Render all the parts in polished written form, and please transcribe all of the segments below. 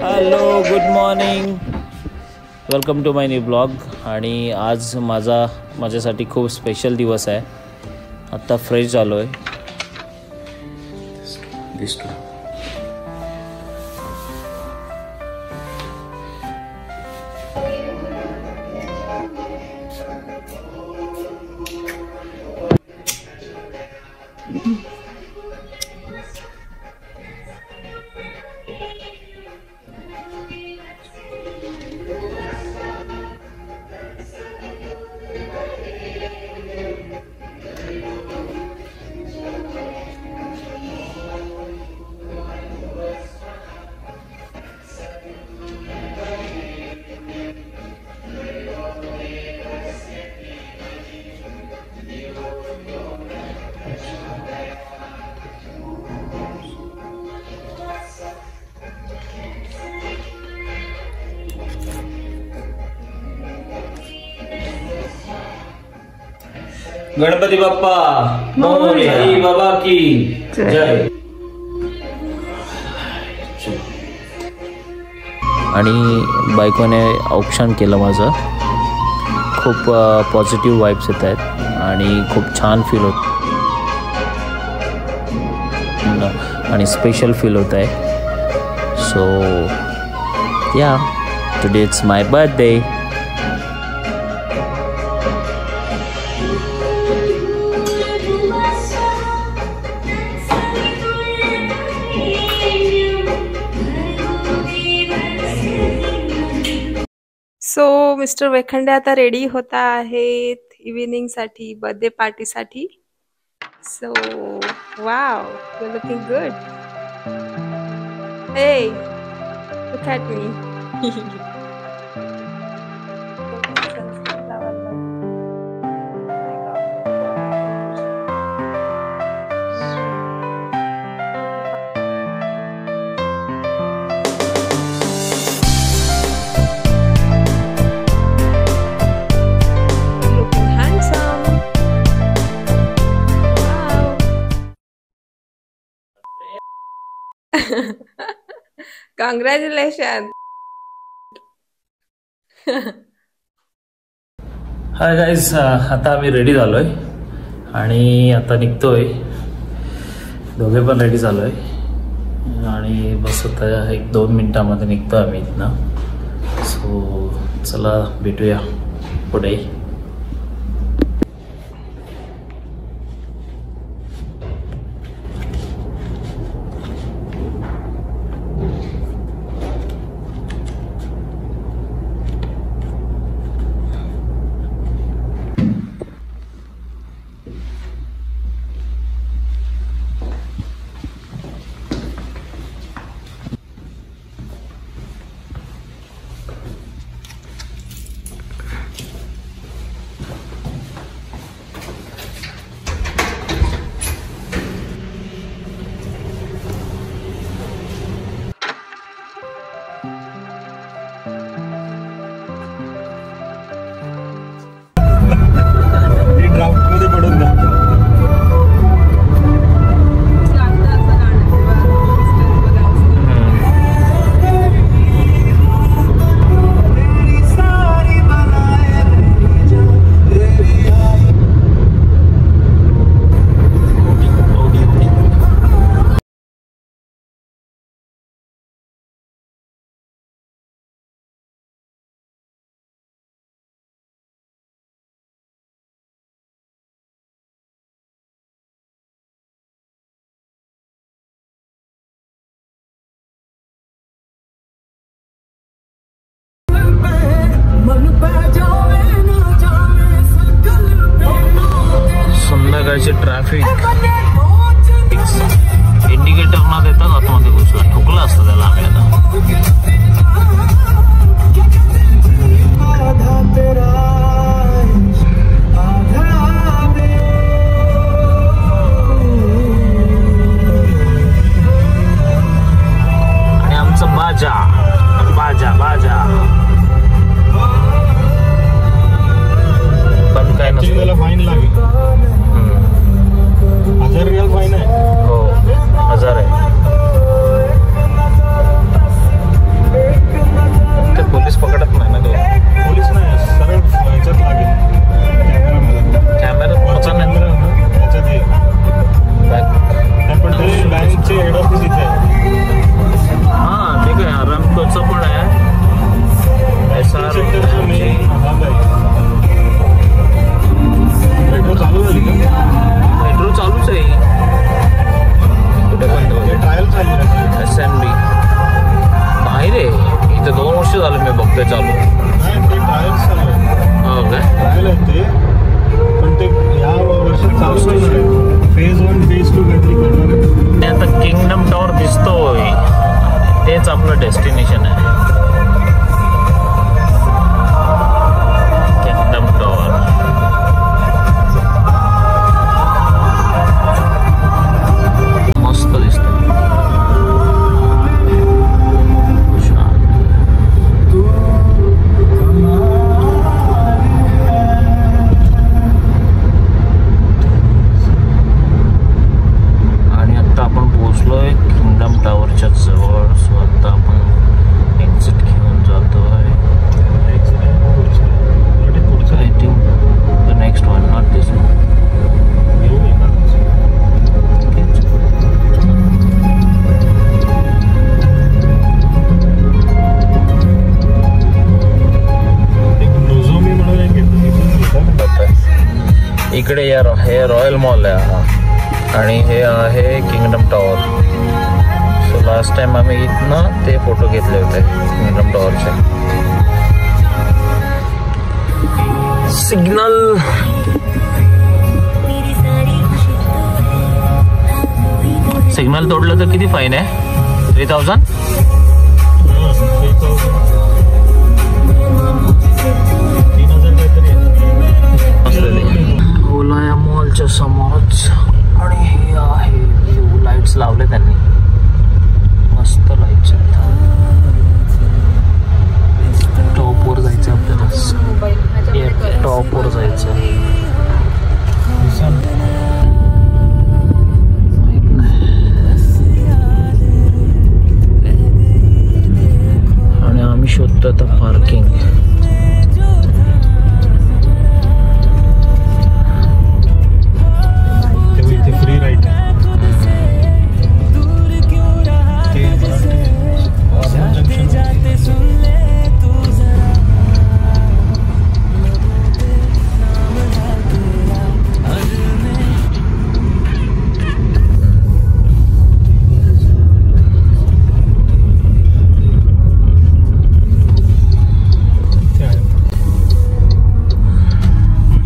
Hello, good morning, welcome to my new blog. आणि आज माझ्यासाठी खूप स्पेशल दिवस आहे. आत्ता फ्रेश झालो आहे. गणपती बाप्पा मोरया, आई बाबा की जय. आणि बायकोने औक्षण केलं माझं. खूप पॉझिटिव्ह वाईब्स येत आहेत आणि खूप छान फील होत आणि स्पेशल फील होत आहे. सो या, today it's my birthday. So mister Wekhande आता रेडी होता आहेत इव्हिनिंगसाठी, बर्थडे पार्टीसाठी. So wow, you looking good. हे look at me. Congratulation. Hi guys, आता आम्ही रेडी झालोय आणि आता निघतोय. दोघे पण रेडी झालोय आणि बस आता 1-2 मिनिटांमध्ये निघतो आम्ही इथनं. सो चला भेटूया पुढे. संध्याकाळचे ट्रॅफिक इंडिकेटर ना देतात आतमध्ये घुसला, ठोकला असतं त्याला आम्ही आता. आणि आमचं बाजा बाजा बाजा पण काय नसतं. त्याला फाईन लागेल. 1000 रियाल फाईन आहे. हो, 1000 आहे. वर्ष झालं मी बघतोय चालू. नाही ते ट्रायल्स चालू आहे. हो काय? ट्रायल आहे ते, पण ते या वर्षात चालू आहे. फेज 1 फेज 2 काहीतरी करणार आहे. ते आता किंगडम टॉवर दिसतोय, तेच आपलं डेस्टिनेशन आहे. किंगडम टॉवर मस्त दिसतो. आणि आता आपण पोहोचलोय किंगडम टॉवरच्या जवळ. सो आता आपण एक्झिट घेऊन जातोय. I think the next one, not this one. इकडे हे रॉयल मॉल आहे हा, आणि हे आहे kingdom tower. So last time आम्ही इथनं ते फोटो घेतले होते किंगडम टॉवरचे. सिग्नल सिग्नल तोडलं तर किती फाईन आहे? 3000. ओलाया मॉलच्या समोरच. आणि हे आहे ब्लू लाईट्स लावले त्यांनी, मस्त लाईट्स आहेत. टॉपवर जायचं आपल्याला, टॉपवर जायचं. आणि आम्ही शोधतो आता पार्किंग. फ्री राईट आहे.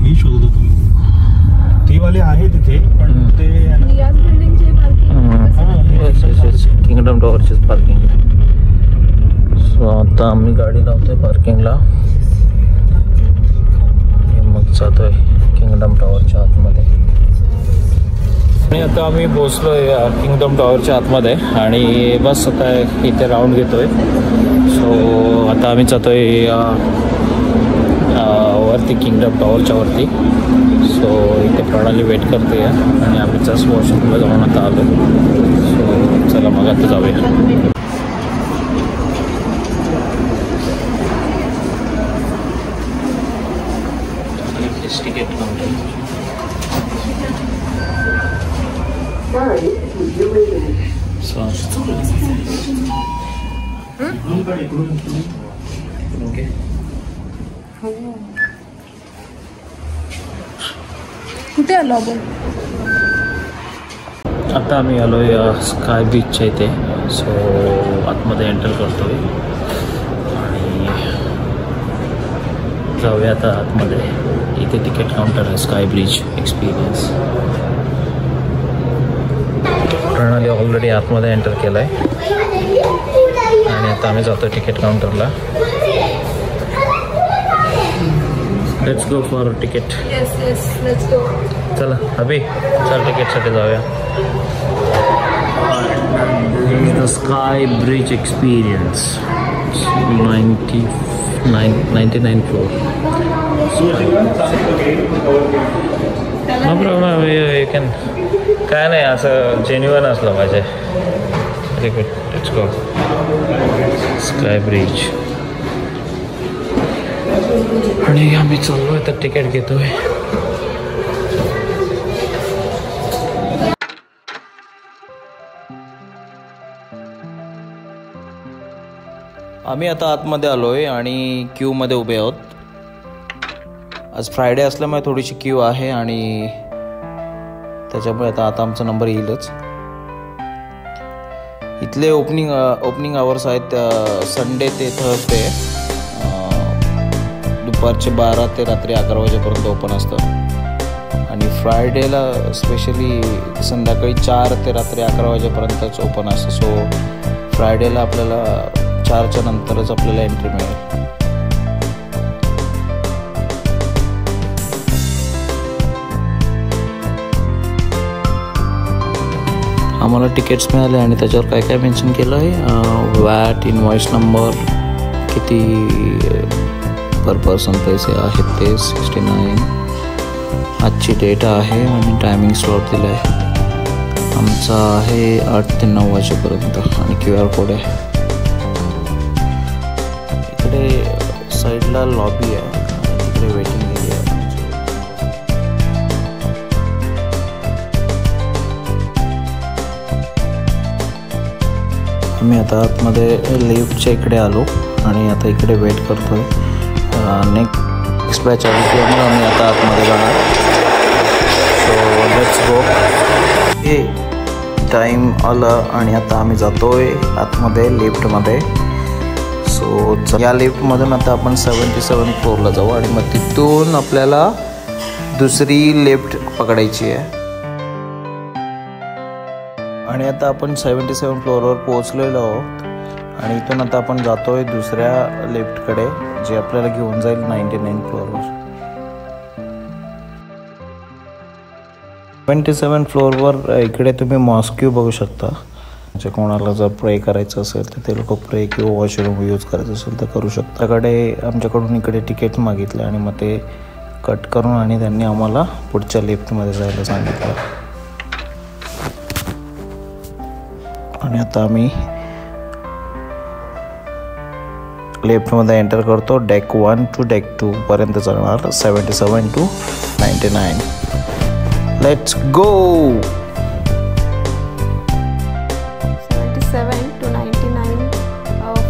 ही शोधत होतो मी. ती वाली आहे तिथे, पण ते किंगडम टॉवरचीच पार्किंग. सो आता आम्ही गाडी लावतोय पार्किंगला, मग जातोय किंगडम टॉवरच्या आतमध्ये. आणि आता आम्ही पोहोचलोय किंगडम टॉवरच्या आतमध्ये, आणि बस आता इथे राऊंड घेतोय. सो आता आम्ही जातोय वरती किंगडम टॉवरच्या वरती. सो इथे प्रणाली वेट करते आहे, आणि आम्ही जस्ट वॉशरूमला जाऊन आता आलो. सो चला मग आता जाऊया. Ticket counter. ओके. कुठे आलो आपण? आता आम्ही आलो या स्काय बीचच्या इथे. सो आतमध्ये एंटर करतोय आणि जाऊया आता आतमध्ये. इथे तिकीट काउंटर आहे, sky bridge experience. Pranali already आतमध्ये एंटर केलं आहे, आणि आता आम्ही जातो तिकीट काउंटरला. Let's go for ticket. Let's go. चला अभि, चल तिकीटसाठी जाऊया. The sky bridge experience 99 floor. No problem, you can. काय नाही, असं जेन्युइन असलं पाहिजे. Let's go sky bridge. आणि आम्ही चाललोय तर तिकीट घेतोय. आम्ही आता आतमध्ये आलोय आणि क्यूमध्ये उभे आहोत. आज फ्रायडे असल्यामुळे थोडीशी क्यू आहे, आणि त्याच्यामुळे आता आमचा नंबर येईलच. इथले ओपनिंग आवर्स आहेत संडे ते थर्सडे दुपारचे 12 ते रात्री 11 वाजेपर्यंत ओपन असतं आणि फ्रायडेला स्पेशली संध्याकाळी 4 ते रात्री 11 वाजेपर्यंतच ओपन असतं. सो फ्रायडेला आपल्याला 4च्या नंतरच आपल्याला एंट्री मिळेल. आम्हाला तिकीट्स मिळाले आणि त्याच्यावर काय काय मेन्शन केलं आहे, वॅट, इनवॉइस नंबर, किती पर पर्सन पैसे आहेत ते 69, आजची डेट आहे आणि टायमिंग स्लॉट दिला आहे. आमचा आहे 8 ते 9 वाजेपर्यंत आणि QR कोड आहे. इकडे साईडला लॉबी आहे आणि तिकडे वेटिंग एरिया आहे. आम्ही आता आतमध्ये लिफ्टच्या इकडे आलो आणि आता इकडे वेट करतोय. नेक्स्ट बॅच आली त्यामुळे आम्ही आता आतमध्ये जाणार. So let's go. हे टाईम आलं आणि आता आम्ही जातोय आतमध्ये लिफ्टमध्ये. सो या लिफ्टमधून आता आपण 77 फ्लोअरला जाऊ आणि मग तिथून आपल्याला दुसरी लिफ्ट पकडायची आहे. आणि आता आपण 77 फ्लोअरवर पोहोचलेलो आहोत आणि इथून आता आपण जातोय दुसऱ्या लिफ्टकडे जे आपल्याला घेऊन जाईल 99 फ्लोअरवर. 77 फ्लोअरवर इकडे तुम्ही मॉस्क्यू बघू शकता. म्हणजे कोणाला जर प्रे करायचं असेल तर ते लोक प्रे किंवा वॉशरूम यूज करायचं असेल तर करू शकता. आमच्याकडून इकडे तिकीट मागितलं आणि मग ते कट करून आणि त्यांनी आम्हाला पुढच्या लिफ्टमध्ये जायला सांगितलं. आणि आता आम्ही लेफ्टमध्ये एंटर करतो. डेक 1 to डेक 2 पर्यंत जाणार. 77 to 99. Let's go. 77 to 99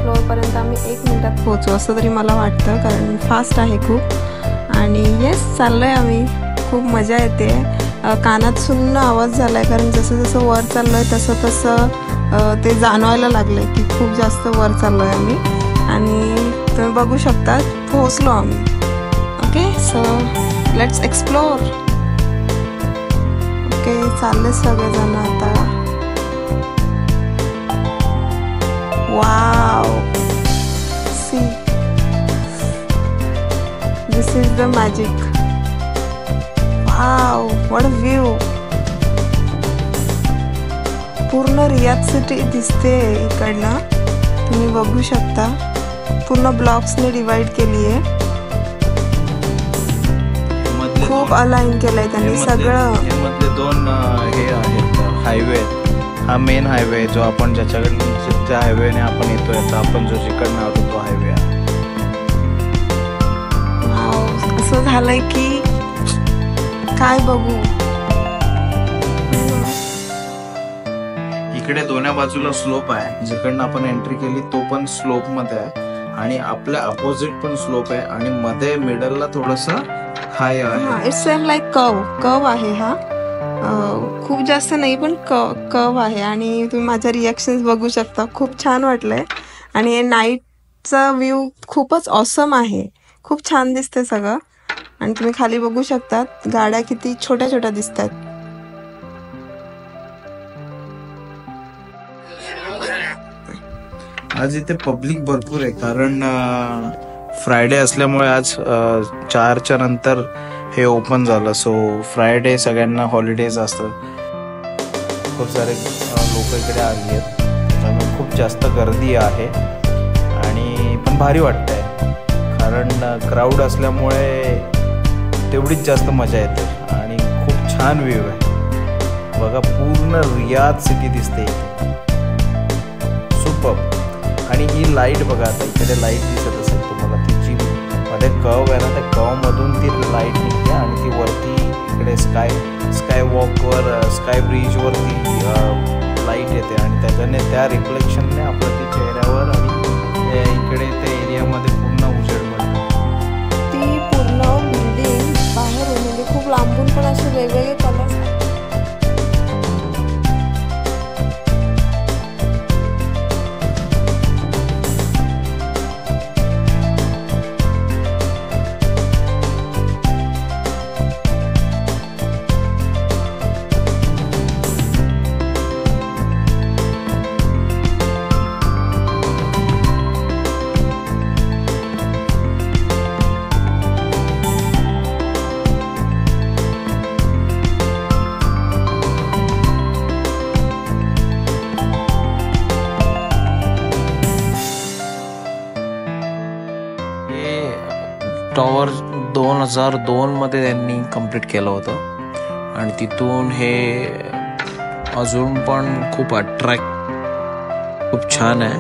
फ्लोअरपर्यंत आम्ही 1 मिनिटात पोहोचू असं तरी मला वाटतं, कारण फास्ट आहे खूप. आणि येस, चाललोय आम्ही. खूप मजा येते. कानात सुन्न आवाज झाला आहे, कारण जसं जसं वर चाललो आहे तसं तसं ते जाणवायला लागलं आहे की खूप जास्त वर चाललो आहे आम्ही. आणि तुम्ही बघू शकता पोहोचलो आम्ही. Okay, so let's explore. Okay, चालले सगळेजण आता. Wow, see, this is the magic. Wow, what a view. पूर्ण रियाद सिटी दिसते इकडनं, तुम्ही बघू शकता. पूर्ण ब्लॉक्सने डिवाइड केली आहे. खूप अलाइन केलंय त्यांनी सगळं. मधले 2 हे आहेत हायवे. हा मेन हायवे जो आपण ज्या हायवेने आपण येतोय आता, आपण जो जिकडनं आलो तो हायवे आहे. असं झालंय की काय बघू. इकडे दोन्ही बाजूला स्लोप आहे. जिकडनं आपण एंट्री केली तो पण स्लोप मध्ये आहे आणि आपल्या अपोजिट पण स्लोप आहे आणि मध्ये मिडलला थोडस हाय आहे. इट्स सेम लाईक कव आहे हा. खूप जास्त नाही पण कव आहे. आणि तुम्ही माझ्या रिॲक्शन्स बघू शकता. खूप छान वाटलंय. आणि नाईटचा व्ह्यू खूपच ऑसम आहे. खूप छान दिसते सगळं. आणि तुम्ही खाली बघू शकता गाड्या किती छोट्या छोट्या दिसतात. आज इथे पब्लिक भरपूर आहे, कारण फ्रायडे असल्यामुळे आज 4च्या नंतर हे ओपन झालं. सो फ्रायडे सगळ्यांना हॉलिडेज असतं. खूप सारे लोक इकडे आली आहेत, त्यामुळे खूप जास्त गर्दी आहे. आणि पण भारी वाटतंय, कारण क्राऊड असल्यामुळे तेवढीच जास्त मजा येते. आणि खूप छान व्ह्यू आहे बघा. पूर्ण रियाद सिटी दिसते सुपर. आणि ही लाईट बघा, आता इकडे लाईट दिसत असेल तुम्हाला. ती जी मध्ये कव आहे ना, त्या कवमधून ती लाईट निघते आणि ती वरती इकडे स्काय वॉकवर, स्काय ब्रिजवरती लाईट येते आणि त्याच्याने त्या रिफ्लेक्शनने आपल्या ती चेहऱ्यावर आणि इकडे त्या एरियामध्ये पूर्ण उजेड पडतो. ती पूर्ण बिल्डिंग बाहेर म्हणजे खूप लांबून पण असे वेगवेगळे कलर्स. टॉवर 2002 मध्ये त्यांनी कंप्लीट केलं होतं आणि तिथून हे अजून पण खूप खूप छान आहे.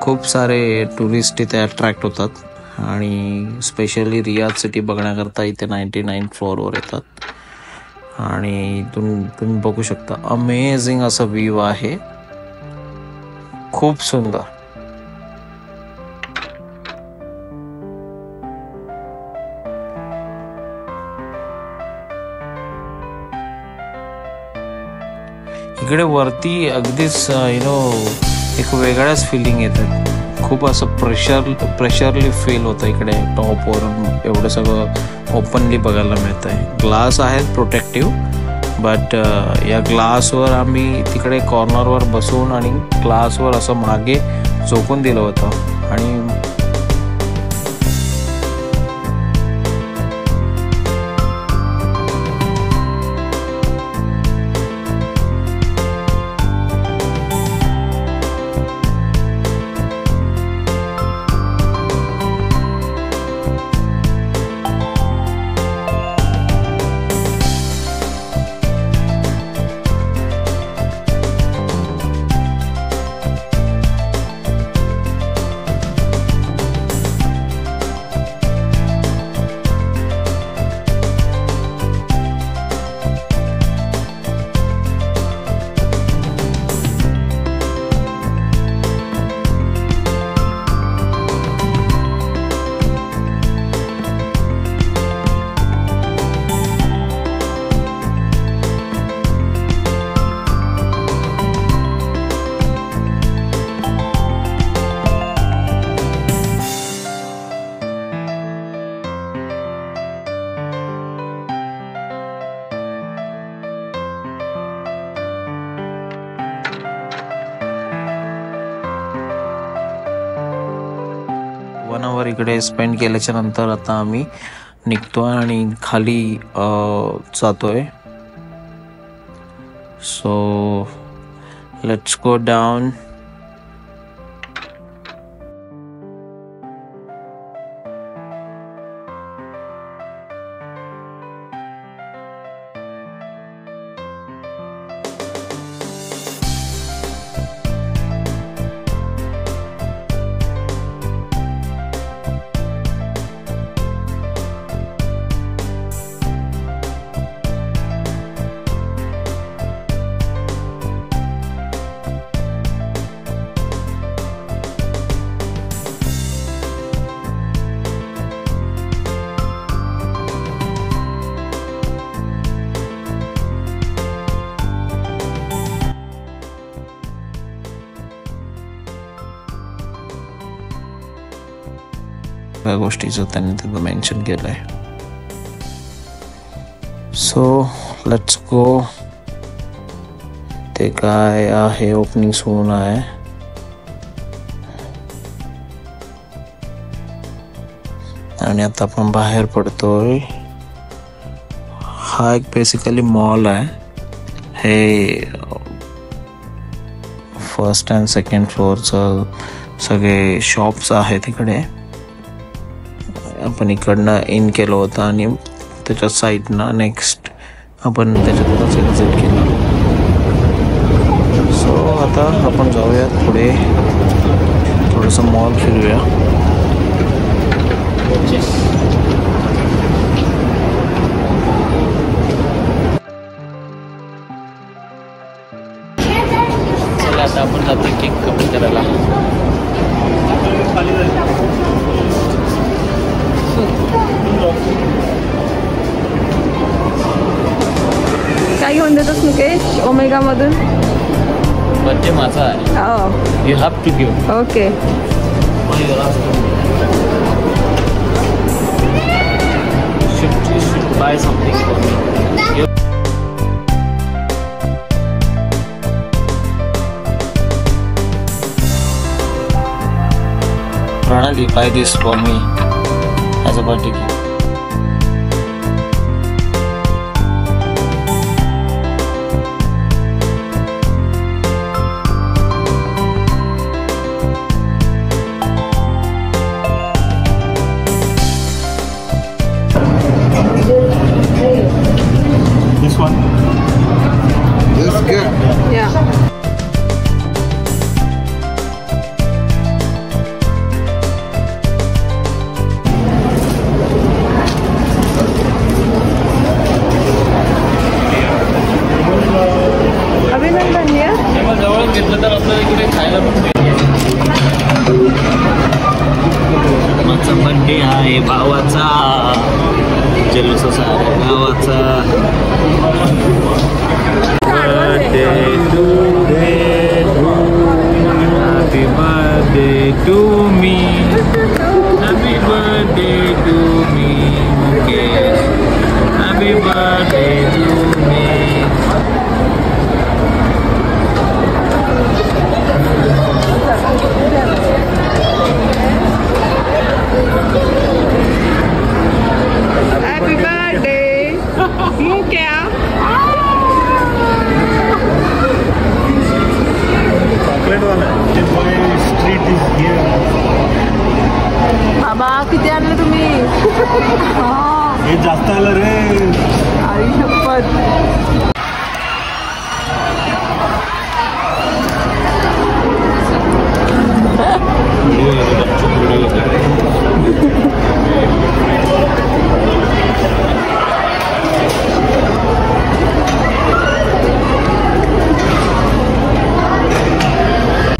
खूप सारे टुरिस्ट इथे अट्रॅक्ट होतात आणि स्पेशली रियाद सिटी बघण्याकरता इथे 99 फ्लोअरवर येतात. आणि तुम्ही बघू शकता अमेझिंग असा व्ह्यू आहे, खूप सुंदर. इकडे वरती अगदीच एक वेगळ्याच फिलिंग येतात. खूप असं प्रेशरली फील होतं इकडे टॉपवरून. एवढं सगळं ओपनली बघायला मिळत आहे. ग्लास आहेत प्रोटेक्टिव्ह, बट या ग्लासवर आम्ही तिकडे कॉर्नरवर बसून आणि ग्लासवर असं मागे झोकून दिलं होतं आणि इकडे स्पेंड केल्याच्या नंतर आता आम्ही निघतोय आणि खाली जातोय. So let's go down. गोष्टीचं त्यांनी तिथं मेन्शन केलंय. So let's go. ते काय आहे, ओपनिंग सून आहे. आणि आता आपण बाहेर पडतोय. हा एक बेसिकली मॉल आहे. हे फर्स्ट अँड सेकंड फ्लोअरचं सगळे शॉप्स आहेत इकडे. आपण इकडनं इन केलं होतं आणि त्याच्या साईडनं नेक्स्ट आपण त्याच्यातूनच एक्झिट केलं. सो आता आपण जाऊया पुढे, थोडंसं मॉल फिरूया. चला आता आपण जातो केक कमी करायला. काय घेऊन देतोस मुकेश ओमेगा मधून? बर्थडे माझा आहे. You have to give. Okay. should buy something for me. Pranali, buy this for me as a birthday gift. भावाचा बर्थडे आहे, भावाचा जल्लोष सारा गावाचा. Birthday to happy birthday to me, happy birthday to me Mukesh, happy birthday to me. Happy birthday Mukya. Chocolate वाला street is here. बाबा किती आणले तुम्ही? हे जास्त आलं रे. आई शपथ.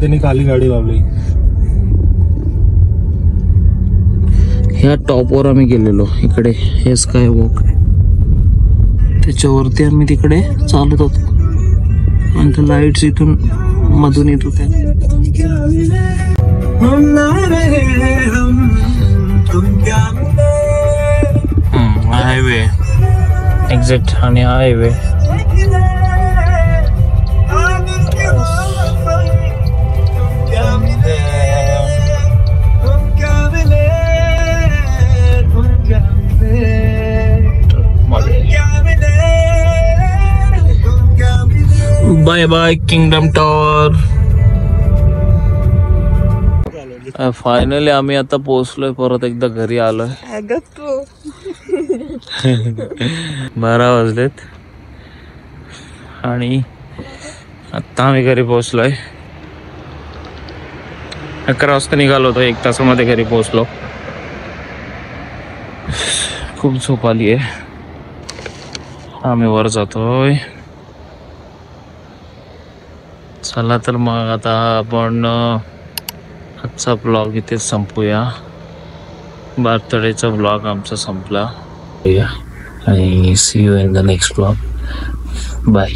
त्यांनी खाली गाडी लावली. ह्या टॉपवर आम्ही गेलेलो. इकडे हे स्काय वॉक आहे, त्याच्यावरती आम्ही तिकडे चालत होतो आणि लाईट्स इथून मधून येत होत्या. हायवे एक्झॅक्ट आणि हा highway. Bye bye Kingdom Tower. Finally आम्ही आता पोहोचलोय, परत एकदा घरी आलोय. 12 वाजलेत आणि आता आम्ही घरी पोहोचलोय. 11 वाजता निघालो होतो, 1 तासामध्ये घरी पोहोचलो. खूप झोप आली आहे. आम्ही वर जातोय. चला तर मग आता आपण आजचा ब्लॉग इथे संपूया. बर्थडेचा ब्लॉग आमचा संपला. आणि see you in the next blog. Bye.